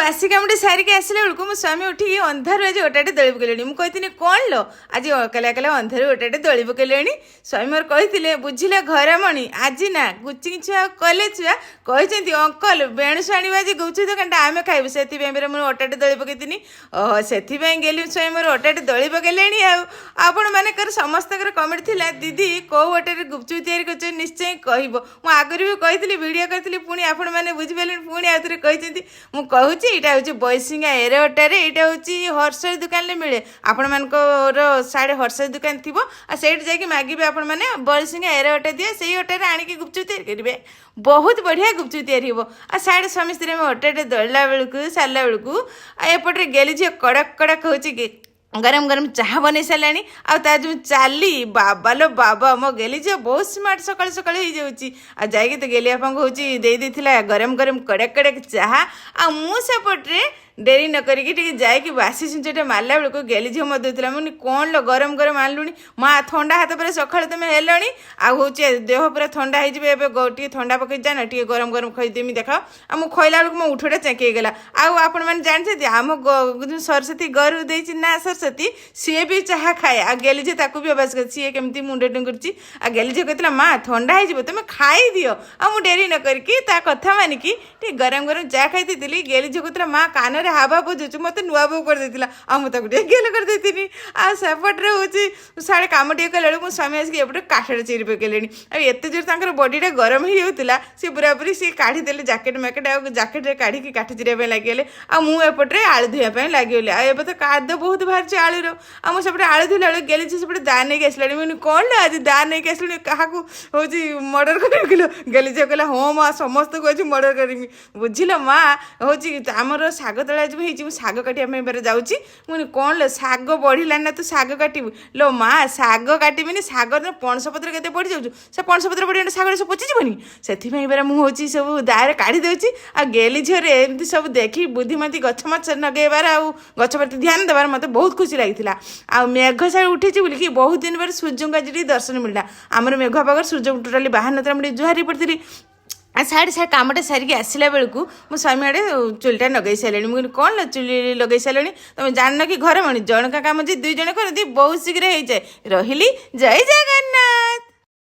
बासी कामटे सारिक आसला बेलू मो स्वामी उठिक अंधारू आज ओटाटे दली पकड़े मुझे कहती कौन लो आज कला कला अंधारू ओटाटे दली पकड़े स्वामी मोर कहते बुझिला घरमणी आज ना गुचिंग छुआ कले छुआ कहते अंकल बेणुस आने आज गुची दुकान आम खाइबू से मुझे ओटाटे दली पकईनी से गेली स्वामी मोर ओटाटे दली पकड़े आपण मानकर समस्त कमेंट थी दीदी कौ ओटाटे गुपचुप या निश्चय कह आगुरी भी कही वीडियो करी पुणी आपण मैंने बुझिपारे पुणी आउे कहते मुझे यहाँ हूँ बैसिंगा एरेटारे यहाँ हूँ हर्षरी दुकान में मिले आपण मानकर साढ़े हर्षरी दुकान थी से मागे आपण मैंने बैसिंगा एरेटा दिए से अटारे आणिकी गुपचुप तैयारी करेंगे बहुत बढ़िया गुपचुप तैयारी हो साढ़े स्वामी स्त्री में अटाटे दलला बेलू सारा बेलू एपटे गेली झील कड़क कड़क हो गरम गरम चाह बन सारे आ जो चाली बाबा लो बाबा मो गेली झील बहुत स्मार्ट सकाल सकाल हो जाए तो गेली बापा को देदेला गरम गरम कड़क कड़क चाह आ मुझे डेरी न करी जाकि बासी सिंचटे मारला बेलू गेली झील मत देता मुझे कौन लो गरम गरम आनलुणी माँ थंडा हाथ पर सकाल तुम हेलणी आउ देह पूरा थंडा हो थंडा पकई जान टे गरम गरम खईदेमी देख आ मुझे खैला बेलू मो उठटा चेकईगला आपण मैंने जानते आम सरस्वती गरु देती ना सरस्वती सी भी चाह खाए आ गेली झील भी अभ्यास कर सी केमती मुंडे डुंगुरी आ गेली झील कहला माँ थंडा हो तुम खाई दियो आ मुझे डेरी न करके कथा मानिकी गरम गरम चाह खाई गेली झील कहला माँ कान हावा बुझुचु मत नुआ बो कर देतिला आ मु ताकु गेल कर देतिनी आ सेपटरे होची साडे काम टे कले मु स्वामी आसी एपटे काठरे चिरी पकेलेनी आ एते जोर तांकर बॉडीटा गरम ही होतिला से पूरा पूरी से काढी देले जैकेट मैकेट आ जैकेट रे काढी की काठी चिरिया पे लागेले आ मु एपटरे आळु धुया पे लागेले आ एबे तो काद बहुत बाहर से आळु रो आ मु सेपटे आळु धुला गेली से सेपटे दा नै गेसलानी मु कोन ला आज दा नै गेसलनी काहा को होची मर्डर कर गेलो गेली जे कहला हो मां समस्त को आज मर्डर करमी बुझिलो मां होची हमर साग तळा हो साग काटिया जाऊँगी मुझे कौन लो साग बढ़ला ना तू साग काटू लो माँ साग काटबी साग पणस पत्र के बढ़ी जाऊँ से पणस पत्र बढ़ी साग सब पचिजनी से मुझे सब दारे काढ़ी दूसरी आ गेली झील एमती सब देखी बुद्धिमती गछ मछ नगेबार आ गछ प्रति ध्यान देवार मत बहुत खुशी लगी आ मेघ साइड उठी बोलिकी बहुत दिन पर सूर्य को आज दर्शन मिलला आमर मेघ पागर सूर्य टोटाली बाहर ना मुझे जुहारी पड़ी आ साढ़े साढ़े कामटा सारिकी आसला बेलू मो स्वामी आड़े चुलटा लगे सारे मुझे कौन लो चुली लगे सारे तुम जान कि घर मणि जन का कम जी दुई जन करती बहुत शीघ्र हो जाए रही जय जगन्नाथ।